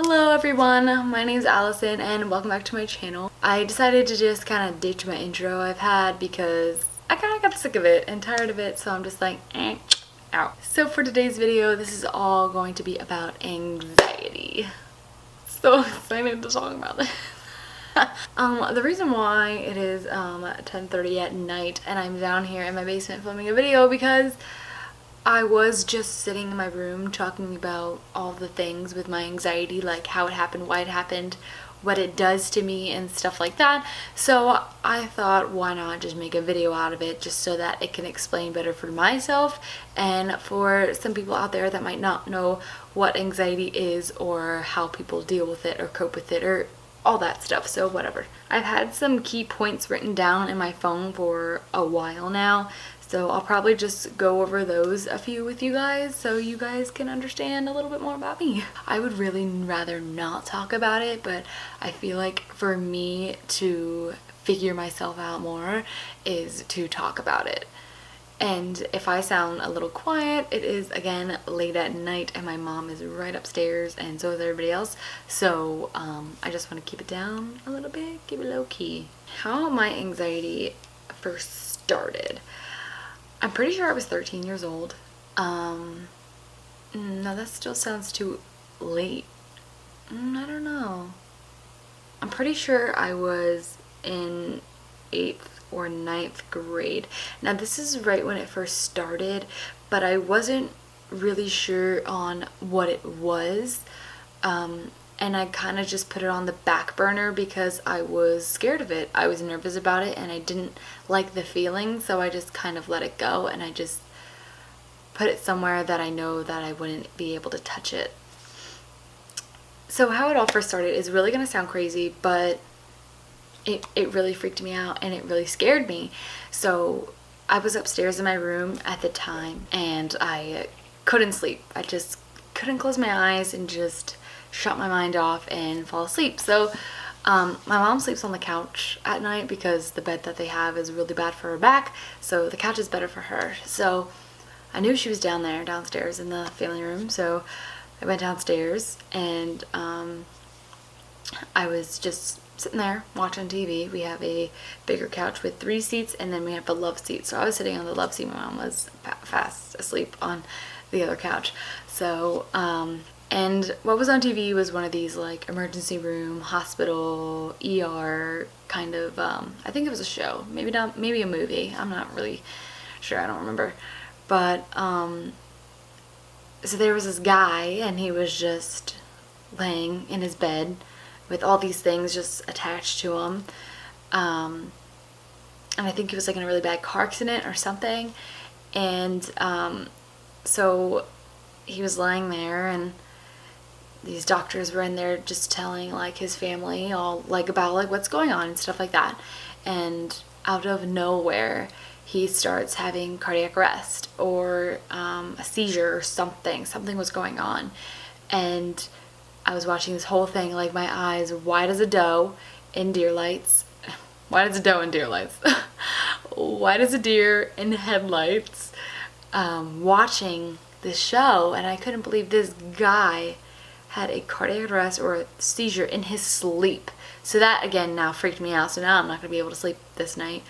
Hello everyone, my name is Alyson and welcome back to my channel. I decided to just kind of ditch my intro I've had because I kind of got sick of it and tired of it, so I'm just like, out. So for today's video, this is all going to be about anxiety. So excited to talk about this. The reason why it is 10:30 at night and I'm down here in my basement filming a video because I was just sitting in my room talking about all the things with my anxiety, like how it happened, why it happened, what it does to me and stuff like that. So I thought, why not just make a video out of it just so that it can explain better for myself and for some people out there that might not know what anxiety is or how people deal with it or cope with it or all that stuff. So whatever. I've had some key points written down in my phone for a while now, so I'll probably just go over those a few with you guys so you guys can understand a little bit more about me. I would really rather not talk about it, but I feel like for me to figure myself out more is to talk about it. And if I sound a little quiet, it is again late at night and my mom is right upstairs and so is everybody else. So I just want to keep it down a little bit, keep it low key. How my anxiety first started. I'm pretty sure I was 13 years old. No, that still sounds too late. I don't know. I'm pretty sure I was in 8th or 9th grade. Now this is right when it first started, but I wasn't really sure on what it was. And I kind of just put it on the back burner because I was scared of it. I was nervous about it and I didn't like the feeling, so I just kind of let it go and I just put it somewhere that I know that I wouldn't be able to touch it. So how it all first started is really going to sound crazy, but it really freaked me out and it really scared me. So I was upstairs in my room at the time and I couldn't sleep. I just couldn't close my eyes and just shut my mind off and fall asleep. So my mom sleeps on the couch at night because the bed that they have is really bad for her back, so the couch is better for her. So I knew she was downstairs in the family room, so I went downstairs and I was just sitting there watching TV. We have a bigger couch with 3 seats and then we have a love seat. So I was sitting on the love seat. My mom was fast asleep on the other couch. So and what was on TV was one of these like emergency room, hospital, ER kind of, I think it was a show, maybe not, maybe a movie. I'm not really sure, I don't remember. But so there was this guy and he was just laying in his bed with all these things just attached to him. And I think he was like in a really bad car accident or something. And so he was lying there and these doctors were in there just telling like his family all like about like what's going on and stuff like that. And out of nowhere he starts having cardiac arrest or a seizure or something was going on. And I was watching this whole thing like my eyes wide as a doe in deer lights. Wide as a doe in deer lights. Wide as a deer in headlights, watching this show, and I couldn't believe this guy had a cardiac arrest or a seizure in his sleep. So that again now freaked me out. So now I'm not going to be able to sleep this night.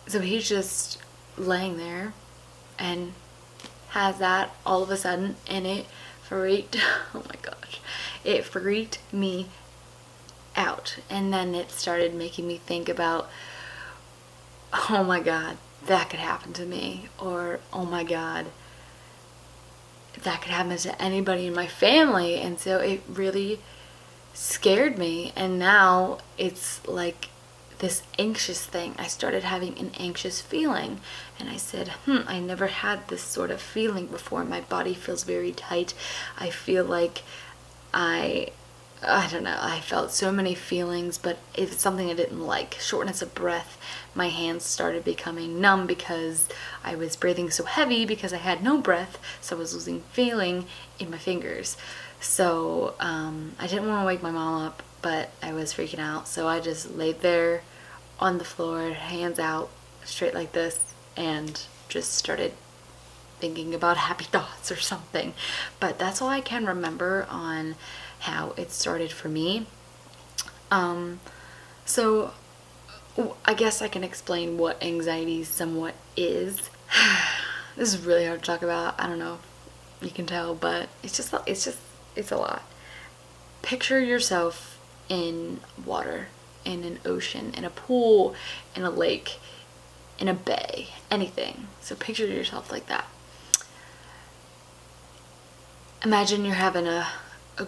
So he's just laying there and has that all of a sudden, and it freaked, oh my gosh, it freaked me out. And then it started making me think about, oh my god, that could happen to me, or oh my god, that could happen to anybody in my family. And so it really scared me, and now it's like this anxious thing. I started having an anxious feeling and I said, I never had this sort of feeling before. My body feels very tight. I feel like I don't know, I felt so many feelings, but it's something I didn't like. Shortness of breath. My hands started becoming numb because I was breathing so heavy because I had no breath, so I was losing feeling in my fingers. So I didn't want to wake my mom up, but I was freaking out, so I just laid there on the floor, hands out, straight like this, and just started thinking about happy thoughts or something. But that's all I can remember on how it started for me. So I guess I can explain what anxiety somewhat is. This is really hard to talk about. I don't know if you can tell, but it's a lot. Picture yourself in water, in an ocean, in a pool, in a lake, in a bay, anything. So picture yourself like that. Imagine you're having a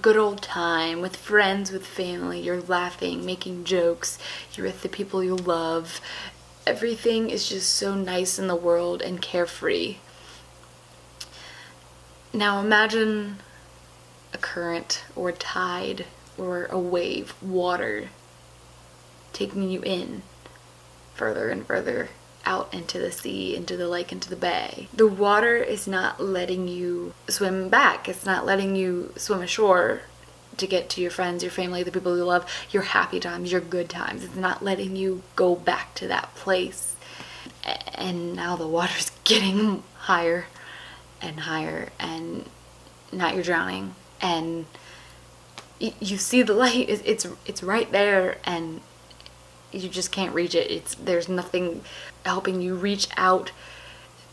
good old time with friends, with family. You're laughing, making jokes. You're with the people you love. Everything is just so nice in the world and carefree. Now imagine a current or a tide or a wave, water, taking you in further and further out into the sea, into the lake, into the bay. The water is not letting you swim back. It's not letting you swim ashore to get to your friends, your family, the people you love, your happy times, your good times. It's not letting you go back to that place. And now the water's getting higher and higher, and now you're drowning, and you see the light. It's right there, and you just can't reach it. There's nothing helping you reach out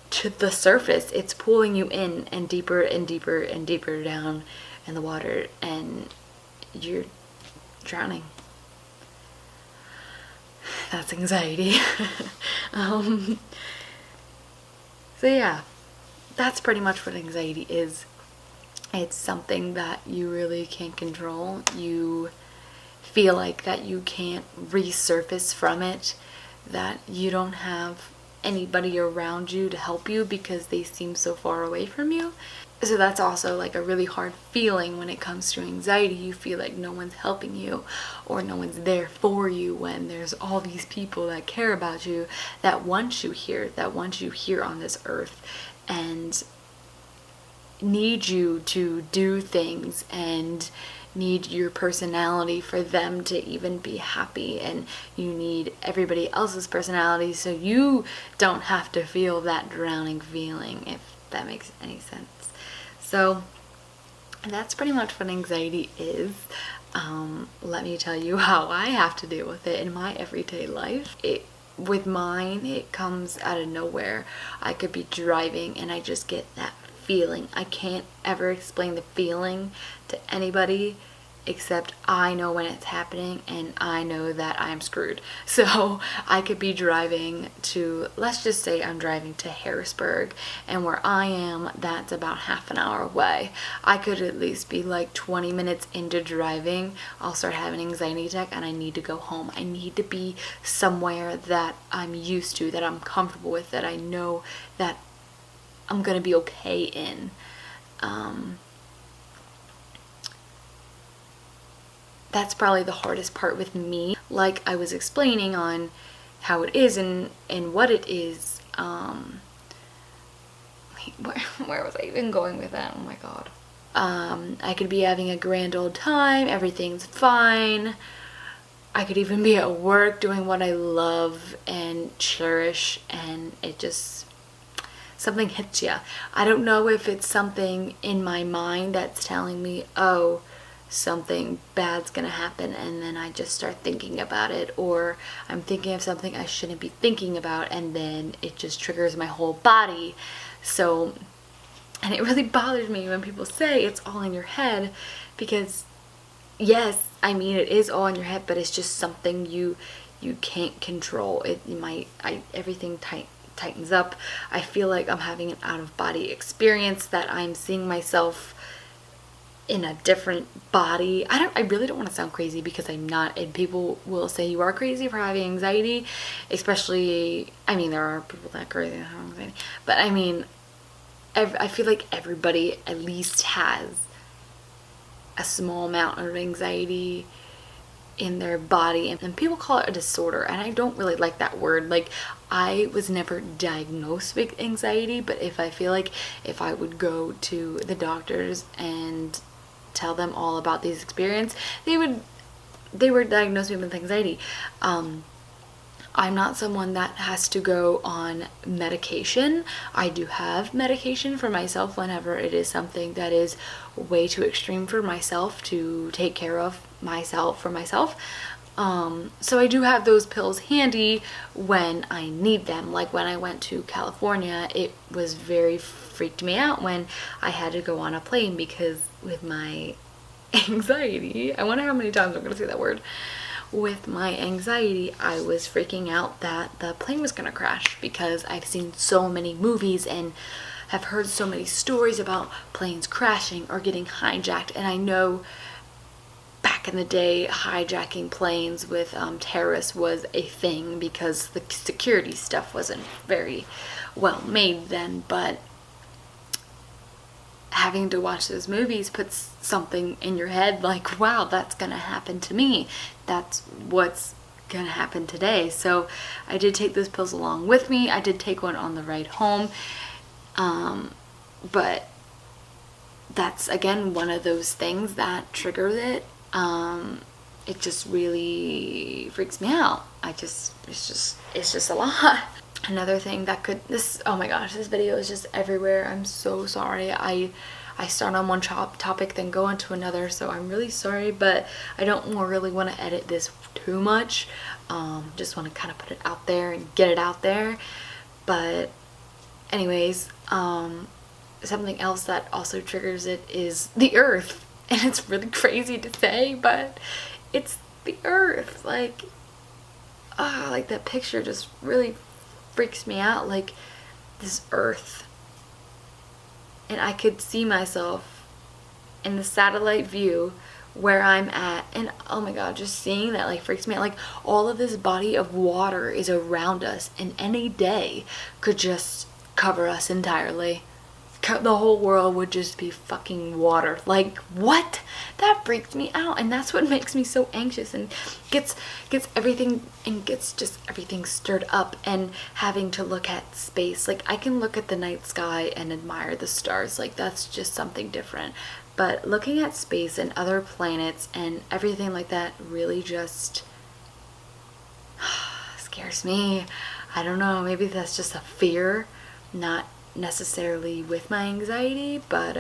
to the surface. It's pulling you in and deeper and deeper and deeper down in the water, and you're drowning. That's anxiety. So yeah, that's pretty much what anxiety is. It's something that you really can't control. You feel like that you can't resurface from it, that you don't have anybody around you to help you because they seem so far away from you. So that's also like a really hard feeling when it comes to anxiety. You feel like no one's helping you or no one's there for you when there's all these people that care about you, that want you here on this earth, and need you to do things and need your personality for them to even be happy, and you need everybody else's personality so you don't have to feel that drowning feeling, if that makes any sense. So that's pretty much what anxiety is. Let me tell you how I have to deal with it in my everyday life. With mine, it comes out of nowhere. I could be driving and I just get that feeling. I can't ever explain the feeling to anybody except I know when it's happening, and I know that I'm screwed. So I could be driving to, let's just say I'm driving to Harrisburg, and where I am, that's about half an hour away. I could at least be like 20 minutes into driving, I'll start having an anxiety attack and I need to go home. I need to be somewhere that I'm used to, that I'm comfortable with, that I know that I'm gonna be okay in. That's probably the hardest part with me. Like I was explaining on how it is and what it is. Where was I even going with that? Oh my god. I could be having a grand old time. Everything's fine. I could even be at work doing what I love and cherish, and it just, something hits you. I don't know if it's something in my mind that's telling me, oh, something bad's gonna happen, and then I just start thinking about it, or I'm thinking of something I shouldn't be thinking about, and then it just triggers my whole body. So, and it really bothers me when people say it's all in your head, because yes, I mean it is all in your head, but it's just something you can't control. Everything tightens up. I feel like I'm having an out-of-body experience, that I'm seeing myself in a different body. I really don't want to sound crazy, because I'm not, and people will say you are crazy for having anxiety, especially, I mean, there are people that are crazy for having anxiety, but I mean, I feel like everybody at least has a small amount of anxiety in their body, and people call it a disorder, and I don't really like that word. Like, I was never diagnosed with anxiety, but if I would go to the doctors and tell them all about these experiences, they would diagnose me with anxiety. I'm not someone that has to go on medication. I do have medication for myself whenever it is something that is way too extreme for myself to take care of for myself. So I do have those pills handy when I need them. Like when I went to California, it was very freaked me out when I had to go on a plane because with my anxiety, I wonder how many times I'm gonna say that word. With my anxiety, I was freaking out that the plane was gonna crash because I've seen so many movies and have heard so many stories about planes crashing or getting hijacked, and I know back in the day hijacking planes with terrorists was a thing because the security stuff wasn't very well made then, but having to watch those movies puts something in your head like, wow, that's gonna happen to me. That's what's gonna happen today. So I did take those pills along with me. I did take one on the ride home. But that's again one of those things that triggers it. It just really freaks me out. It's just a lot. Another thing that oh my gosh, this video is just everywhere. I'm so sorry. I start on one topic then go into another, so I'm really sorry, but I don't really want to edit this too much. Just want to kind of put it out there and get it out there. But anyways, something else that also triggers it is the earth. And it's really crazy to say, but it's the earth. Like that picture just really freaks me out, like this earth. And I could see myself in the satellite view where I'm at, and oh my god, just seeing that like freaks me out. Like all of this body of water is around us, and any day could just cover us entirely. The whole world would just be fucking water. Like what? That freaks me out, and that's what makes me so anxious and gets everything stirred up. And having to look at space, like I can look at the night sky and admire the stars, like that's just something different, but looking at space and other planets and everything like that really just scares me. I don't know, maybe that's just a fear, not necessarily with my anxiety, but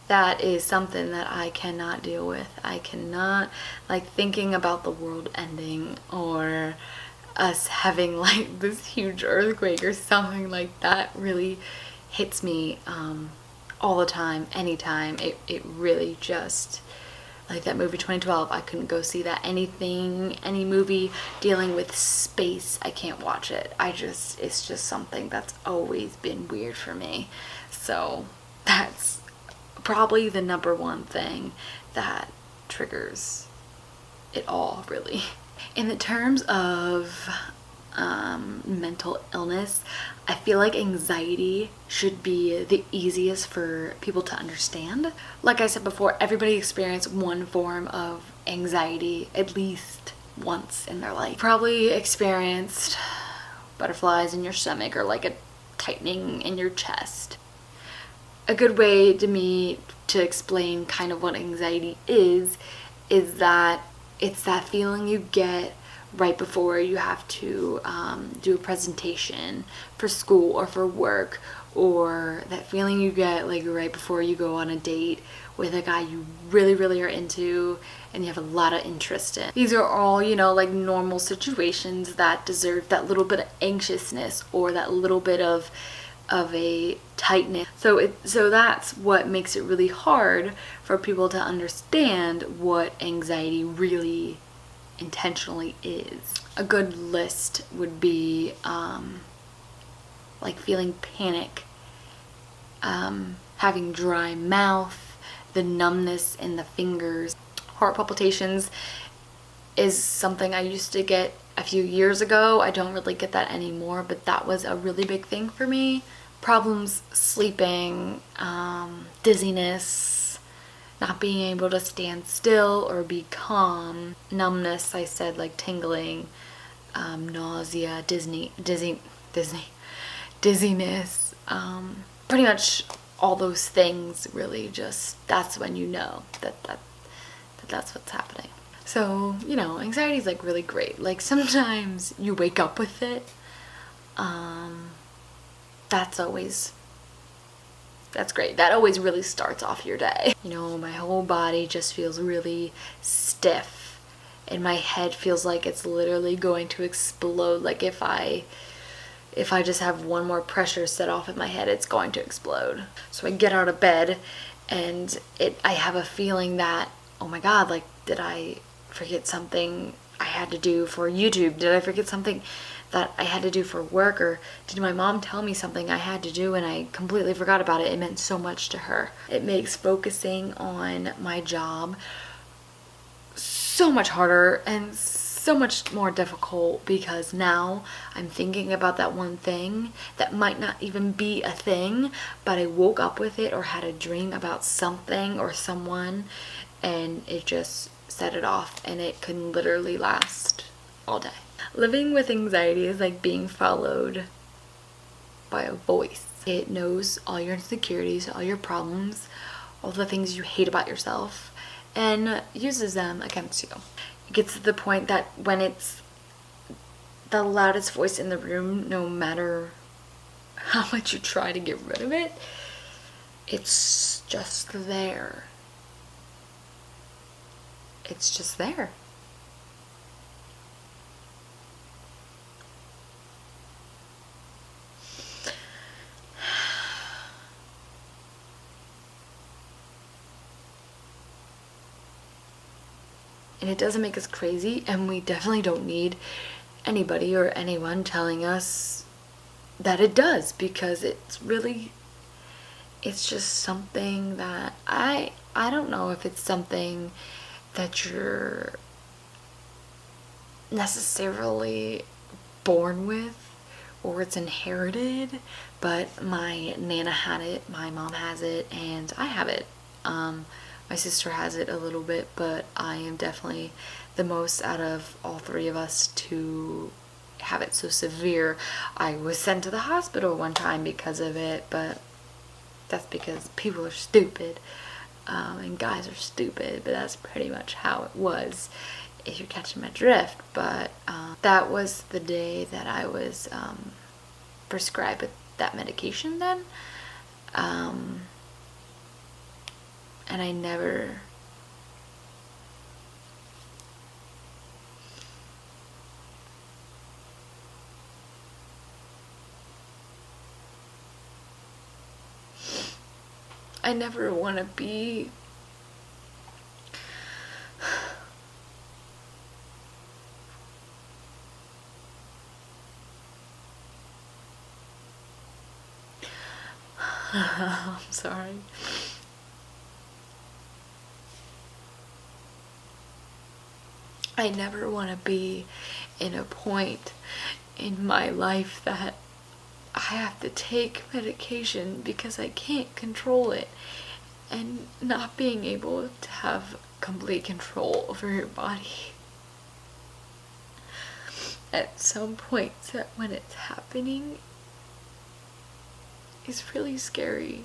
that is something that I cannot deal with. I cannot, like, thinking about the world ending or us having like this huge earthquake or something like that really hits me all the time, anytime. It really just, like that movie 2012, I couldn't go see that. Any movie dealing with space, I can't watch it. It's just something that's always been weird for me. So that's probably the number one thing that triggers it all, really. In the terms of mental illness, I feel like anxiety should be the easiest for people to understand. Like I said before, everybody experiences one form of anxiety at least once in their life. Probably experienced butterflies in your stomach or like a tightening in your chest. A good way to explain kind of what anxiety is that it's that feeling you get right before you have to do a presentation for school or for work, or that feeling you get like right before you go on a date with a guy you really, really are into and you have a lot of interest in. These are all, like normal situations that deserve that little bit of anxiousness or that little bit of a tightness. So that's what makes it really hard for people to understand what anxiety really intentionally is. A good list would be like feeling panic, having dry mouth, the numbness in the fingers. Heart palpitations is something I used to get a few years ago. I don't really get that anymore, but that was a really big thing for me. Problems sleeping, dizziness, not being able to stand still or be calm, numbness, I said, like tingling, nausea, dizziness, pretty much all those things. Really, just that's when you know that that's what's happening. So, you know, anxiety is like really great. Like sometimes you wake up with it. That's great. That always really starts off your day. You know, my whole body just feels really stiff and my head feels like it's literally going to explode. Like if I just have one more pressure set off in my head, it's going to explode. So I get out of bed and I have a feeling that, oh my God, like, did I forget something I had to do for YouTube? Did I forget something that I had to do for work? Or did my mom tell me something I had to do and I completely forgot about it? It meant so much to her. It makes focusing on my job so much harder and so much more difficult, because now I'm thinking about that one thing that might not even be a thing, but I woke up with it or had a dream about something or someone and it just set it off, and it can literally last all day. Living with anxiety is like being followed by a voice. It knows all your insecurities, all your problems, all the things you hate about yourself, and uses them against you. It gets to the point that when it's the loudest voice in the room, no matter how much you try to get rid of it, it's just there. It's just there. And it doesn't make us crazy, and we definitely don't need anybody or anyone telling us that it does, because it's just something that I don't know if it's something that you're necessarily born with or it's inherited, but my Nana had it, my mom has it, and I have it. My sister has it a little bit, but I am definitely the most out of all three of us to have it so severe. I was sent to the hospital one time because of it, but that's because people are stupid, and guys are stupid, but that's pretty much how it was, if you're catching my drift. But that was the day that I was prescribed with that medication then. And I never want to be I'm sorry. I never want to be in a point in my life that I have to take medication because I can't control it, and not being able to have complete control over your body. At some points that when it's happening, it's really scary.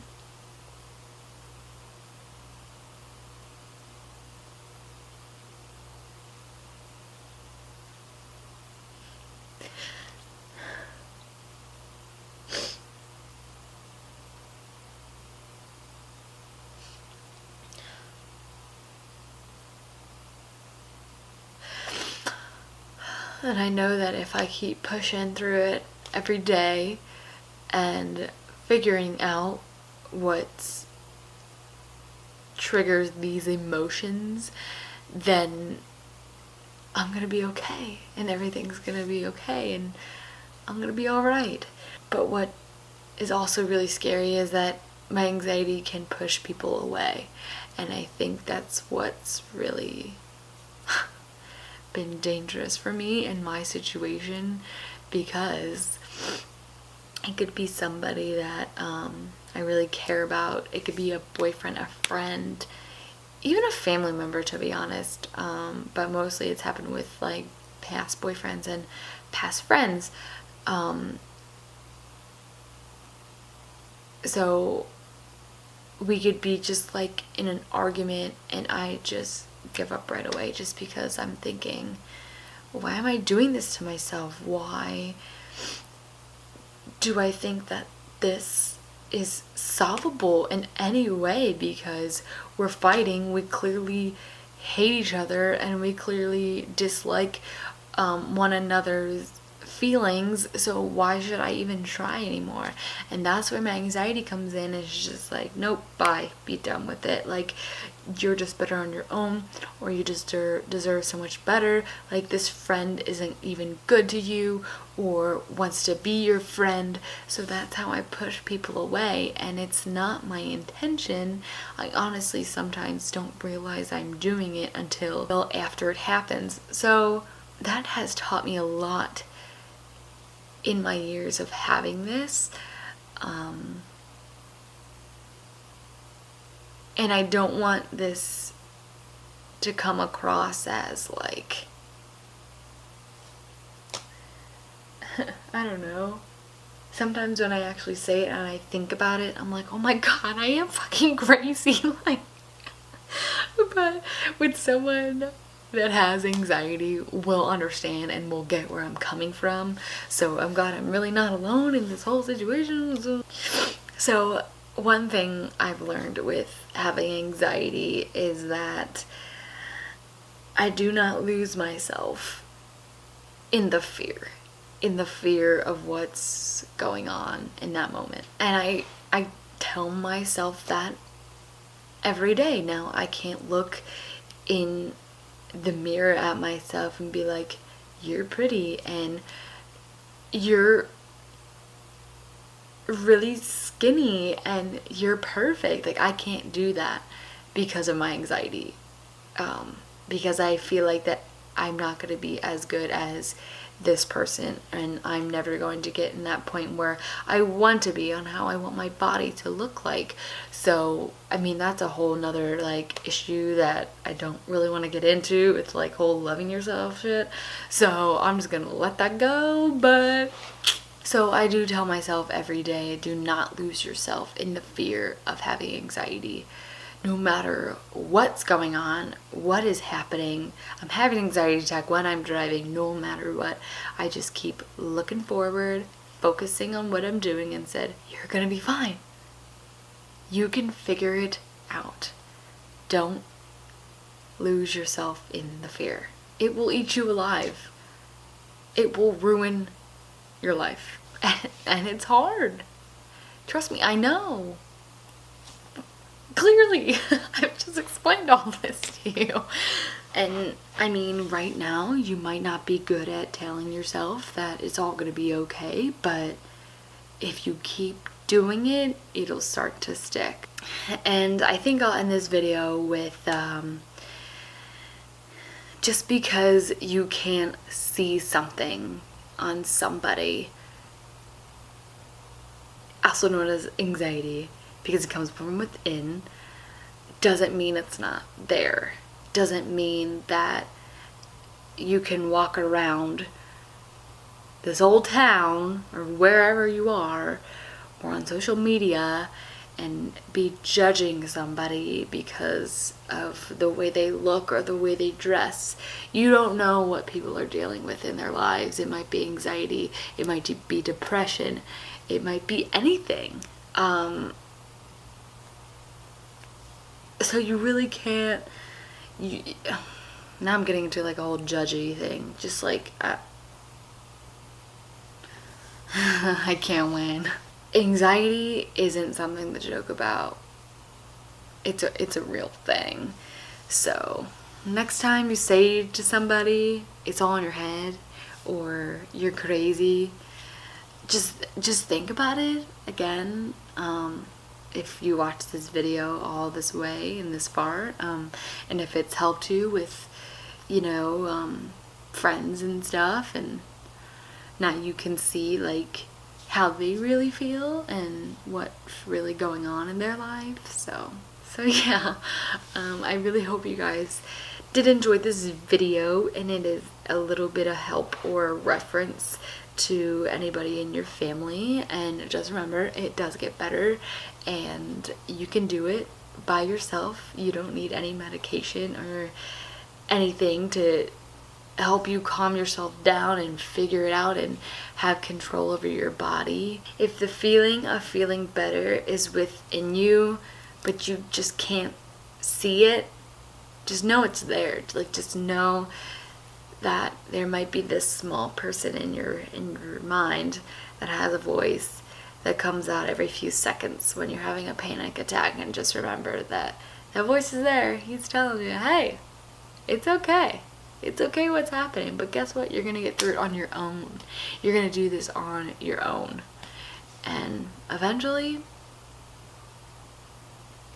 And I know that if I keep pushing through it every day and figuring out what triggers these emotions, then I'm gonna be okay, and everything's gonna be okay, and I'm gonna be alright. But what is also really scary is that my anxiety can push people away, and I think that's what's really been dangerous for me in my situation, because it could be somebody that I really care about. It could be a boyfriend, a friend, even a family member, to be honest, but mostly it's happened with like past boyfriends and past friends. So we could be just like in an argument and I just give up right away, just because I'm thinking, why am I doing this to myself? Why do I think that this is solvable in any way? Because we're fighting, we clearly hate each other, and we clearly dislike one another's feelings, so why should I even try anymore? And that's where my anxiety comes in. It's just like, nope, bye, be done with it. Like, you're just better on your own, or you just deserve so much better. Like, this friend isn't even good to you or wants to be your friend. So that's how I push people away, and it's not my intention. I honestly sometimes don't realize I'm doing it until after it happens. So that has taught me a lot in my years of having this, and I don't want this to come across as like, I don't know, sometimes when I actually say it and I think about it, I'm like, oh my god, I am fucking crazy. Like, but with someone that has anxiety will understand and will get where I'm coming from. So I'm glad I'm really not alone in this whole situation. So one thing I've learned with having anxiety is that I do not lose myself in the fear of what's going on in that moment. And I tell myself that every day now. I can't look in the mirror at myself and be like, you're pretty and you're really skinny and you're perfect. Like, I can't do that because of my anxiety, because I feel like that I'm not going to be as good as this person, and I'm never going to get in that point where I want to be on how I want my body to look like. So I mean, that's a whole nother like issue that I don't really want to get into. It's like whole loving yourself shit, so I'm just gonna let that go. But so I do tell myself every day, do not lose yourself in the fear of having anxiety. No matter what's going on, what is happening, I'm having an anxiety attack when I'm driving, no matter what, I just keep looking forward, focusing on what I'm doing, and said, you're gonna be fine. You can figure it out. Don't lose yourself in the fear. It will eat you alive. It will ruin your life. And it's hard. Trust me, I know. Clearly, I've just explained all this to you. And I mean, right now, you might not be good at telling yourself that it's all gonna be okay, but if you keep doing it, it'll start to stick. And I think I'll end this video with just because you can't see something on somebody, also known as anxiety, because it comes from within, doesn't mean it's not there. Doesn't mean that you can walk around this old town or wherever you are, or on social media, and be judging somebody because of the way they look or the way they dress. You don't know what people are dealing with in their lives. It might be anxiety, it might be depression, it might be anything. So you really can't, now I'm getting into like a whole judgy thing, just like, I can't win. Anxiety isn't something to joke about. It's a real thing. So next time you say to somebody, it's all in your head, or you're crazy, just think about it again. If you watch this video all this way and this far, and if it's helped you with, you know, friends and stuff, and now you can see like how they really feel and what's really going on in their life. So yeah, I really hope you guys did enjoy this video, and it is a little bit of help or a reference to anybody in your family. And just remember, it does get better and you can do it. by yourself. You don't need any medication or anything to help you calm yourself down and figure it out and have control over your body. If the feeling of feeling better is within you, but you just can't see it, just know it's there. Like, just know that there might be this small person in your mind that has a voice that comes out every few seconds when you're having a panic attack, and just remember that that voice is there. He's telling you, hey, it's okay. It's okay what's happening, but guess what? You're going to get through it on your own. You're going to do this on your own. And eventually,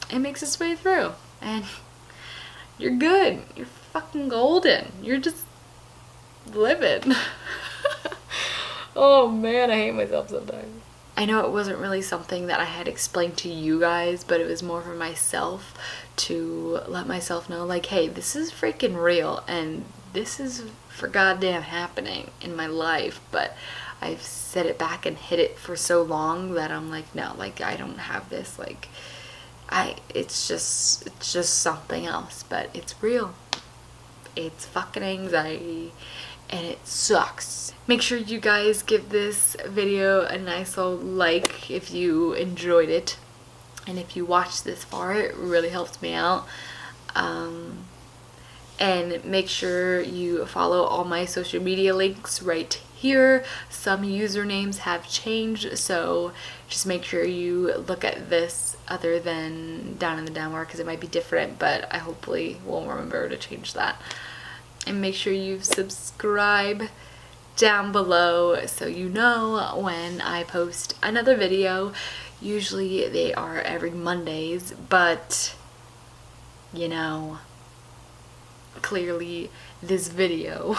it makes its way through. And you're good. You're fucking golden. You're just living. Oh man, I hate myself sometimes. I know it wasn't really something that I had explained to you guys, but it was more for myself to let myself know, like, hey, this is freaking real and this is for goddamn happening in my life. But I've set it back and hid it for so long that I'm like, no, like, I don't have this, like, it's just something else, but it's real. It's fucking anxiety and it sucks. Make sure you guys give this video a nice old like if you enjoyed it, and if you watched this far, it really helps me out. And make sure you follow all my social media links right here. Some usernames have changed, so just make sure you look at this other than down in the down bar, because it might be different, but I hopefully will remember to change that. And make sure you subscribe down below so you know when I post another video. Usually they are every Mondays, but you know, clearly this video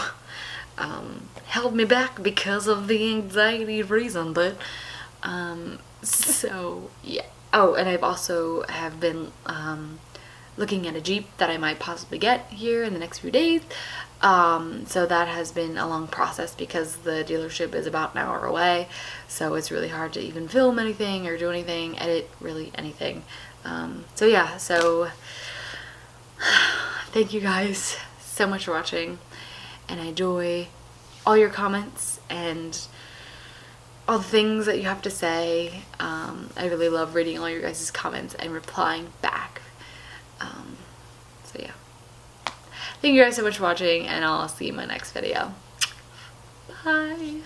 held me back because of the anxiety reason, but so yeah. Oh, and I've also have been looking at a Jeep that I might possibly get here in the next few days. So that has been a long process because the dealership is about an hour away, so it's really hard to even film anything or do anything, edit really anything. So yeah, so thank you guys so much for watching, and I enjoy all your comments and all the things that you have to say. I really love reading all your guys' comments and replying back. So yeah. Thank you guys so much for watching, and I'll see you in my next video. Bye!